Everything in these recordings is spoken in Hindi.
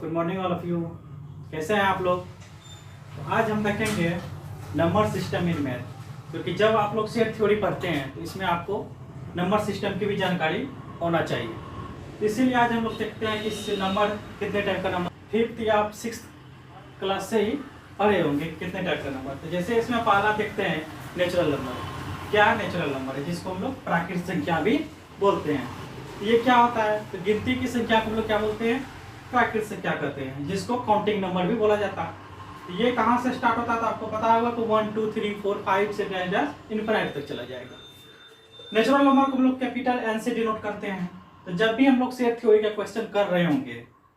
Good morning all of you. कैसे हैं आप लोग? तो आज हम देखेंगे नंबर सिस्टम इन मैथ, क्योंकि जब आप लोग सेट थ्योरी पढ़ते हैं तो इसमें आपको नंबर सिस्टम की भी जानकारी होना चाहिए। तो इसीलिए आज हम लोग देखते हैं कि इस नंबर कितने टाइप का नंबर, फिफ्थ या आप सिक्स क्लास से ही पढ़े होंगे कितने टाइप का नंबर। तो जैसे इसमें पहला देखते हैं नेचुरल नंबर। क्या नेचुरल नंबर है? जिसको हम लोग प्राकृतिक संख्या भी बोलते हैं। तो ये क्या होता है? तो गिनती की संख्या को हम लोग क्या बोलते हैं? प्राकृतिक संख्या कहते हैं, जिसको काउंटिंग नंबर भी बोला जाता है। तो ये कहाँ से स्टार्ट होता था आपको पता होगा? तो 1 2 3 4 5 से इनफिनिट तक चला जाएगा। नेचुरल नंबर को हम लोग कैपिटल एन से डिनोट करते हैं। तो जब भी हम लोग सेट थ्योरी का क्वेश्चन कर रहे होंगे,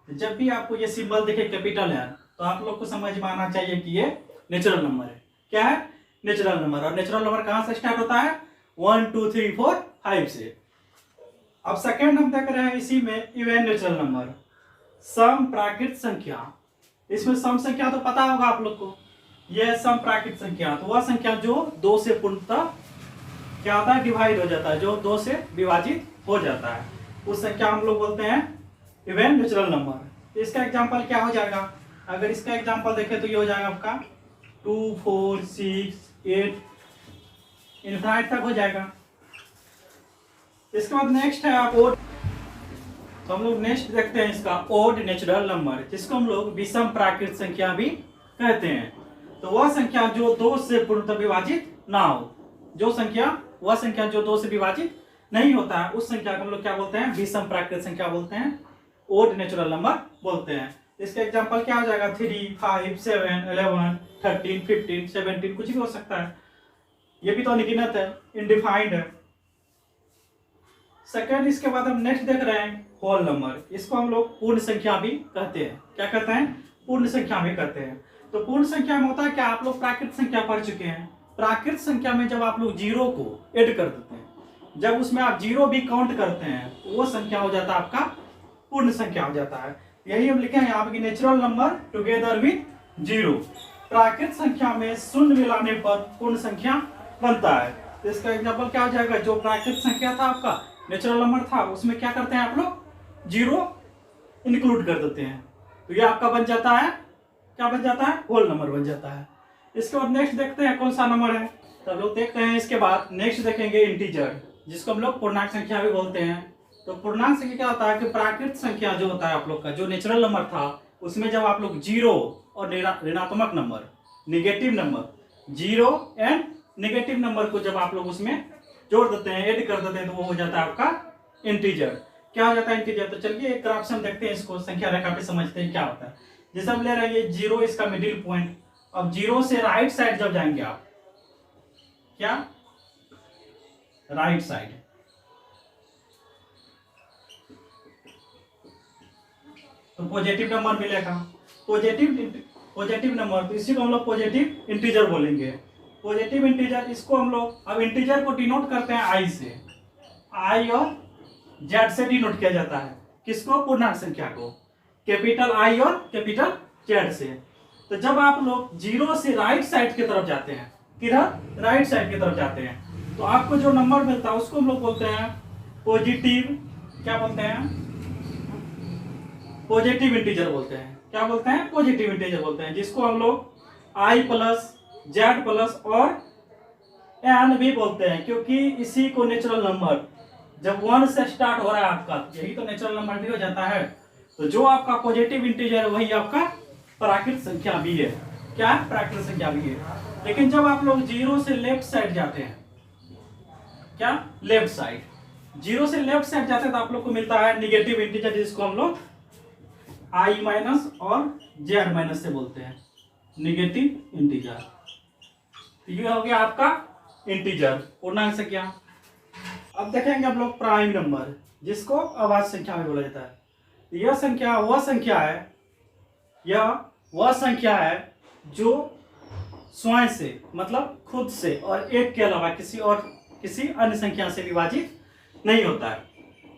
तो जब भी आपको ये सिंबल दिखे कैपिटल एन, तो आप लोग को समझ में आना चाहिए कि ये नेचुरल नंबर है। क्या है? Natural number. और नेचुरल नंबर कहाँ से स्टार्ट होता है? 1 2 3 4 5 से। अब सेकेंड हम देख रहे हैं इसी में इवन नेचुरल नंबर, सम प्राकृत संख्या। इसमें सम संख्या तो पता होगा आप लोग को, यह सम प्राकृत संख्या। तो वह संख्या जो 2 से पूर्णतः क्या होता है? डिवाइड हो जाता है, जो 2 से विभाजित हो जाता है, उस संख्या हम लोग बोलते हैं इवन नेचुरल नंबर। इसका एग्जांपल क्या हो जाएगा? अगर इसका एग्जांपल देखें तो ये हो जाएगा आपका 2 4 6 8 इनफिनिट तक हो जाएगा। इसके बाद नेक्स्ट है आप ओड। तो हम लोग नेक्स्ट देखते हैं इसका ओड नेचुरल नंबर, जिसको हम लोग विषम प्राकृत संख्या भी कहते हैं। तो वह संख्या जो 2 से पूर्णतः विभाजित ना हो, वह संख्या जो 2 से विभाजित नहीं होता है, उस संख्या को हम लोग क्या बोलते हैं? विषम प्राकृत संख्या बोलते हैं, ओड नेचुरल नंबर बोलते हैं। इसका एग्जांपल क्या हो जाएगा? 3 5 7 11 13 15 17 कुछ भी हो सकता है। ये भी तो अनगिनत है, इनडिफाइंड है। सेकेंड, इसके बाद हम नेक्स्ट देख रहे हैं होल नंबर। इसको हम लोग पूर्ण संख्या भी कहते हैं। क्या कहते हैं? पूर्ण संख्या भी कहते हैं। तो पूर्ण संख्या में होता है क्या? आप लोग प्राकृत संख्या पढ़ चुके हैं। प्राकृत संख्या में जब आप लोग जीरो को ऐड कर देते हैं, जब उसमें आप जीरो भी काउंट करते हैं, तो वो संख्या हो जाता है आपका पूर्ण संख्या हो जाता है। यही हम लिखे हैं यहाँ पे, natural number together with zero. प्राकृत संख्या में शून्य मिलाने पर पूर्ण संख्या बनता है। तो इसका एग्जाम्पल क्या हो जाएगा? जो प्राकृत संख्या था आपका नेचुरल नंबर था, उसमें क्या करते हैं आप लोग? जीरो इंक्लूड कर देते हैं, तो ये आपका बन जाता है, क्या बन जाता है? होल नंबर बन जाता है। इसके बाद नेक्स्ट देखते हैं कौन सा नंबर है। तो लोग देखते हैं इसके बाद नेक्स्ट देखेंगे इंटीजर, जिसको हम लोग पूर्णांक संख्या भी बोलते हैं। तो पूर्णांक संख्या क्या होता है कि प्राकृत संख्या जो होता है आप लोग का, जो नेचुरल नंबर था, उसमें जब आप लोग जीरो और ऋणात्मक number, negative number, zero and negative number को जब आप लोग उसमें जोड़ देते हैं, ऐड कर देते हैं, तो वो हो जाता है आपका इंटीजर। क्या हो जाता है? इंटीजर। तो चलिए एक ग्राफ से हम देखते हैं इसको, संख्या रेखा पे समझते हैं क्या होता है। जैसे हम ले रहे हैं ये जीरो, इसका मिडिल पॉइंट। अब जीरो से राइट साइड जब जाएंगे आप, क्या? राइट साइड, तो पॉजिटिव नंबर मिलेगा। पॉजिटिव नंबर, तो इसी को हम लोग पॉजिटिव इंटीजर बोलेंगे। पॉजिटिव इंटीजर, इसको हम लोग अब इंटीजर को डिनोट करते हैं आई से। आई और जेड से डिनोट किया जाता है किसको? पूर्णांक संख्या को, कैपिटल आई और कैपिटल जेड से। तो जब आप लोग जीरो से राइट साइड की तरफ जाते हैं, किधर? राइट साइड की तरफ जाते हैं, तो आपको जो नंबर मिलता है उसको हम लोग बोलते हैं पॉजिटिव, क्या बोलते हैं? पॉजिटिव इंटीजर बोलते हैं। क्या बोलते हैं? पॉजिटिव इंटीजर बोलते हैं, जिसको हम लोग आई प्लस जेड प्लस और एन भी बोलते हैं, क्योंकि इसी को नेचुरल नंबर जब 1 से स्टार्ट हो रहा है आपका, यही तो नेचुरल नंबर भी हो जाता है। तो जो आपका पॉजिटिव इंटीजर है वही आपका प्राकृत संख्या भी है। क्या है? प्राकृत संख्या भी है। लेकिन जब आप लोग जीरो से लेफ्ट साइड जाते हैं, क्या? लेफ्ट साइड, जीरो से लेफ्ट साइड जाते हैं, तो आप लोग को मिलता है निगेटिव इंटीजर, जिसको हम लोग आई माइनस और जेड माइनस से बोलते हैं, निगेटिव इंटीजर। ये हो गया आपका इंटीजर, पूर्णांक संख्या। अब देखेंगे हम लोग प्राइम नंबर, जिसको अभाज्य संख्या में बोला जाता है। यह संख्या वह संख्या है जो स्वयं से, मतलब खुद से और एक के अलावा किसी अन्य संख्या से विभाजित नहीं होता है।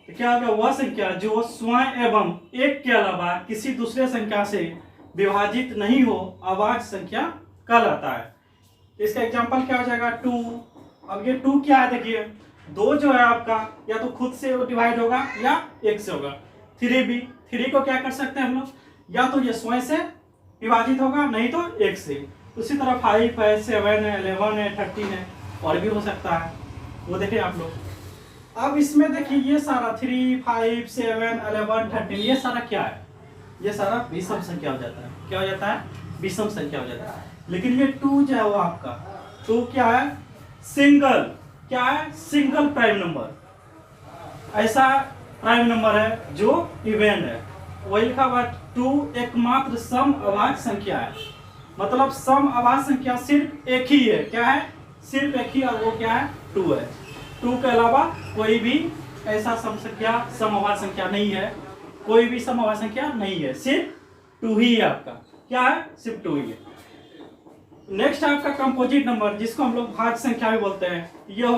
तो क्या होगा? वह संख्या जो स्वयं एवं एक के अलावा किसी दूसरे संख्या से विभाजित नहीं हो, अभाज्य संख्या कहलाता है। इसका एग्जांपल क्या हो जाएगा? 2। अब ये 2 क्या है? देखिए 2 जो है आपका या तो खुद से डिवाइड होगा या 1 से होगा। 3 भी, 3 को क्या कर सकते हैं हम लोग? या तो ये 100 से विभाजित होगा, नहीं तो 1 से। उसी तरह 5 है, 7 है, 11 है, 13 है, और भी हो सकता है, वो देखें आप लोग। अब इसमें देखिए ये सारा 3, 5, 7, 11, 13 ये सारा क्या है, ये सारा विषम संख्या हो जाता है। क्या हो जाता है? विषम संख्या हो जाता है। लेकिन ये 2 जो है वो आपका 2 क्या है? सिंगल, क्या है? सिंगल प्राइम नंबर, ऐसा प्राइम नंबर है जो इवेन है। वही लिखा हुआ 2 एकमात्र सम अभाज्य संख्या है। मतलब सम अभाज्य संख्या सिर्फ एक ही है। क्या है? सिर्फ एक ही, और वो क्या है? 2 है। 2 के अलावा कोई भी ऐसा सम अभाज्य संख्या नहीं है, कोई भी सम अभाज्य संख्या नहीं है, सिर्फ 2 ही है आपका। क्या है? सिर्फ 2 ही है। नेक्स्ट है आपका कंपोजिट नंबर, जिसको हम लोग भाज्य संख्या भी बोलते हैं। यह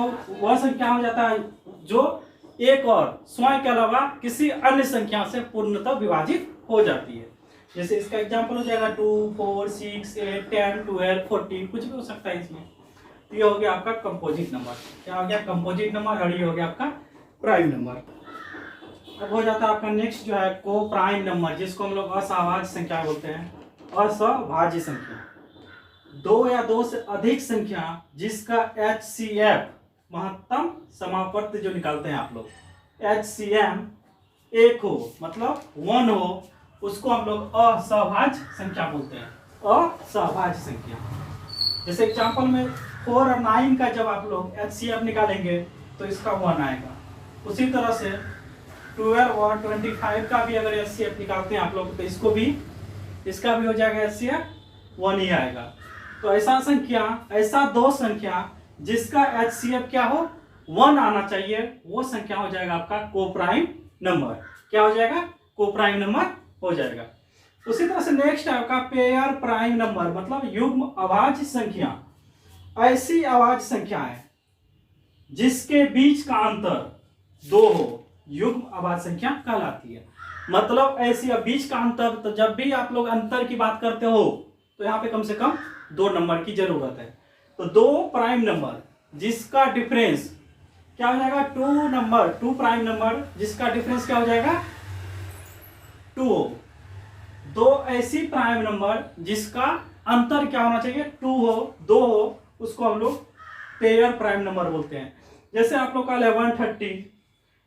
वह संख्या हो जाता है जो एक और स्वयं के अलावा किसी अन्य संख्या से पूर्णतः विभाजित हो जाती है। जैसे इसका एग्जांपल हो जाएगा 2, 4, 6, 8, 10, 12, 14, कुछ भी हो सकता है इसमें। तो ये हो गया आपका कंपोजिट नंबर। क्या हो गया? Composite number. और ये हो गया आपका प्राइम नंबर। अब हो जाता है आपका नेक्स्ट जो है को प्राइम नंबर, जिसको हम लोग असहभाज्य संख्या बोलते हैं। असहभाज्य संख्या 2 या 2 से अधिक संख्या जिसका HCF महत्तम समापवर्त जो निकालते हैं आप लोग, HCM 1 हो, मतलब 1 हो, उसको हम लोग असहभाज्य संख्या बोलते हैं। असहभाज्य संख्या। जैसे एग्जांपल में 4 और 9 का जब आप लोग HCF निकालेंगे तो इसका 1 आएगा। उसी तरह से 12 और 25 का भी अगर HCF निकालते हैं आप लोग तो इसका भी हो जाएगा HCF 1 ही आएगा। तो ऐसा दो संख्या जिसका HCF क्या हो? 1 आना चाहिए, वो संख्या हो जाएगा आपका कोप्राइम नंबर। क्या हो जाएगा? कोप्राइम नंबर हो जाएगा। उसी तरह से नेक्स्ट है आपका पेयर प्राइम नंबर, मतलब युग्म अभाज्य संख्या। ऐसी अभाज्य संख्या है जिसके बीच का अंतर 2 हो, युग्म अभाज्य संख्या कहलाती है। मतलब ऐसी बीच का अंतर, तो जब भी आप लोग अंतर की बात करते हो तो यहाँ पे कम से कम 2 नंबर की जरूरत है। तो 2 प्राइम नंबर जिसका डिफरेंस क्या हो जाएगा? 2 प्राइम नंबर जिसका डिफरेंस क्या हो जाएगा? 2 हो। 2 ऐसी प्राइम नंबर जिसका अंतर क्या होना चाहिए? 2 हो, 2 हो, उसको हम लोग पेयर प्राइम नंबर बोलते हैं। जैसे आप लोग का 11, 13,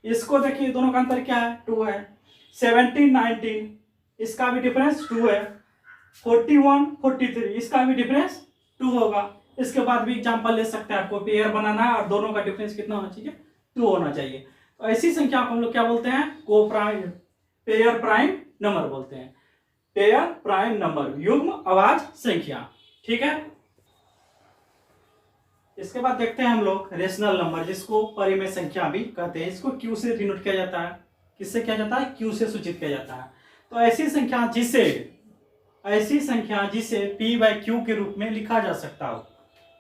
इसको देखिए दोनों का अंतर क्या है? 2 है। 17, 19, इसका भी डिफरेंस 2 है। 41, 43, इसका भी डिफरेंस 2 होगा। इसके बाद भी एग्जांपल ले सकते हैं, आपको पेयर बनाना है और दोनों का डिफरेंस कितना होना चाहिए? 2 होना चाहिए। तो ऐसी संख्या को हम लोग क्या बोलते हैं? पेयर प्राइम नंबर बोलते हैं। पेयर प्राइम नंबर, युग्म अभाज्य संख्या। ठीक है। इसके बाद देखते हैं हम लोग रेशनल नंबर, जिसको परिमेय संख्या भी कहते हैं। इसको क्यू से डिनोट किया जाता है। किससे किया जाता है? क्यू से सूचित किया जाता है। तो ऐसी संख्या जिसे P/Q के रूप में लिखा जा सकता हो,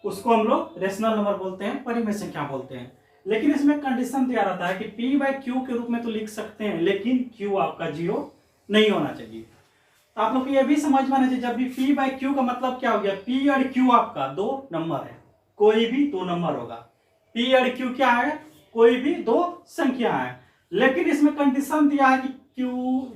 उसको हम लोग रेशनल नंबर बोलते हैं, परिमेय संख्या बोलते हैं। लेकिन इसमें कंडीशन दिया रहता है कि P/Q के रूप में तो लिख सकते हैं, लेकिन Q आपका 0 नहीं होना चाहिए। तो आप लोग को यह भी समझ में आना चाहिए, जब भी P/Q का मतलब क्या हो गया? P और Q आपका 2 नंबर है, कोई भी 2 नंबर होगा। P और Q क्या है? कोई भी 2 संख्या है। लेकिन इसमें कंडीशन दिया है कि Q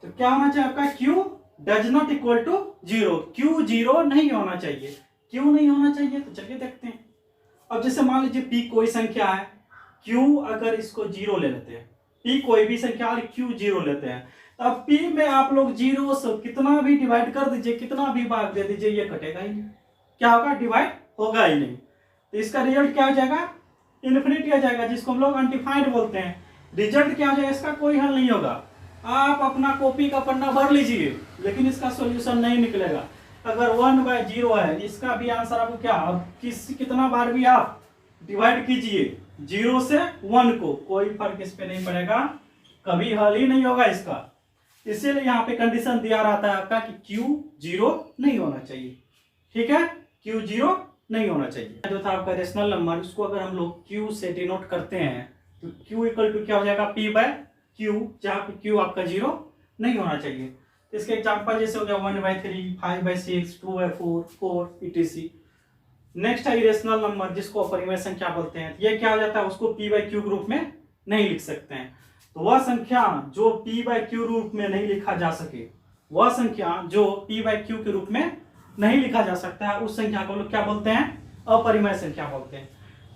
तो क्या होना चाहिए आपका? Q does not equal to 0। Q 0 नहीं होना चाहिए। क्यों नहीं होना चाहिए? तो चलिए देखते हैं। अब जैसे मान लीजिए P कोई संख्या है, Q अगर इसको 0 ले लेते हैं, P कोई भी संख्या और Q 0 लेते हैं, अब P में आप लोग 0 से कितना भी डिवाइड कर दीजिए, कितना भी भाग दे दीजिए, ये कटेगा ही नहीं। क्या होगा? डिवाइड होगा ही नहीं। तो इसका रिजल्ट क्या हो जाएगा? इन्फिनिटी आ जाएगा, जिसको हम लोग अनडिफाइंड बोलते हैं। रिजल्ट क्या हो जाएगा? इसका कोई हल नहीं होगा। आप अपना कॉपी का पन्ना भर लीजिए, लेकिन इसका सॉल्यूशन नहीं निकलेगा। अगर 1/0 है, इसका भी आंसर आपको क्या, अब कितना बार भी आप डिवाइड कीजिए 0 से 1 को, कोई फर्क इस पे नहीं पड़ेगा, कभी हल ही नहीं होगा इसका। इसीलिए यहाँ पे कंडीशन दिया रहता है आपका कि Q 0 नहीं होना चाहिए। ठीक है, Q 0 नहीं होना चाहिए। जो था आपका रेशनल नंबर, उसको अगर हम लोग Q से डिनोट करते हैं तो Q इक्वल टू क्या हो जाएगा? P/Q, जहाँ पे Q आपका 0 नहीं होना चाहिए। तो इसके एग्जाम्पल जैसे हो गया 1/3, 5/6, 2/4, 4 etc। नेक्स्ट है इरेशनल नंबर, जिसको अपरिमेय संख्या बोलते हैं। ये क्या हो जाता है, उसको p बाई क्यू के रूप में नहीं लिख सकते हैं। तो वह संख्या जो p बाई क्यू रूप में नहीं लिखा जा सके, वह संख्या जो p बाई क्यू के रूप में नहीं लिखा जा सकता है, उस संख्या को लोग क्या बोलते हैं, अपरिमेय संख्या बोलते हैं।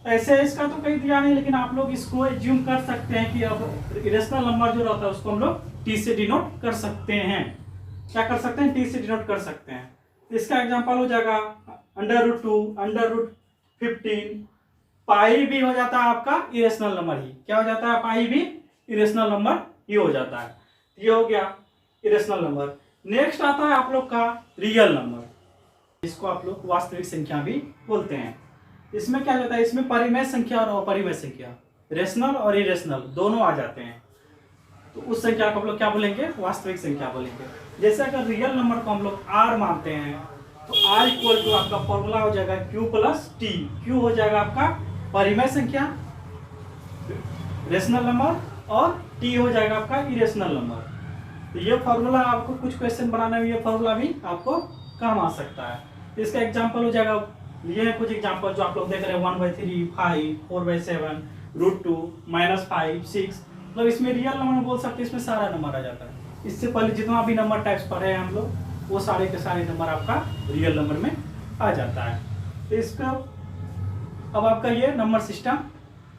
ऐसे इसका तो कहीं दिया नहीं, लेकिन आप लोग इसको एज्यूम कर सकते हैं कि अब इरेशनल नंबर जो रहता है उसको हम लोग t से डिनोट कर सकते हैं। क्या कर सकते हैं, t से डिनोट कर सकते हैं। इसका एग्जांपल हो जाएगा √2, √15, पाई भी हो जाता है आपका इरेशनल नंबर ही। क्या हो जाता है, पाई भी इरेशनल नंबर ही हो जाता है। ये हो गया इरेशनल नंबर। नेक्स्ट आता है आप लोग का रियल नंबर, इसको आप लोग वास्तविक संख्या भी बोलते हैं। इसमें क्या होता है, इसमें परिमेय संख्या और अपरिमेय संख्या, रेशनल और इरेशनल दोनों आ जाते हैं। तो उस संख्या को हम लोग क्या बोलेंगे, वास्तविक संख्या बोलेंगे। जैसे अगर रियल नंबर को हम लोग r मानते हैं, तो r इक्वल टू आपका फॉर्मूला हो जाएगा q प्लस टी। q हो जाएगा आपका परिमेय संख्या, रेशनल नंबर, और t हो जाएगा आपका इरेशनल नंबर। तो ये फॉर्मूला आपको कुछ क्वेश्चन बनाने में, ये फॉर्मूला भी आपको काम आ सकता है। इसका एग्जांपल हो जाएगा, ये है कुछ एग्जांपल जो आप लोग देख रहे हैं, 1/3, 5, 4/7, √2, -5, 6। मतलब इसमें रियल नंबर बोल सकते हैं, इसमें सारा नंबर आ जाता है। इससे पहले जितना भी नंबर टाइप्स पढ़े हैं हम लोग, वो सारे के सारे नंबर आपका रियल नंबर में आ जाता है। तो इसका अब आपका ये नंबर सिस्टम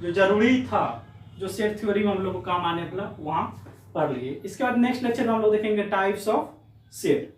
जो जरूरी था, जो सेट थ्योरी में हम लोग को काम आने वाला, वहाँ पढ़ लिए। इसके बाद नेक्स्ट लेक्चर में हम लोग देखेंगे टाइप्स ऑफ सेट।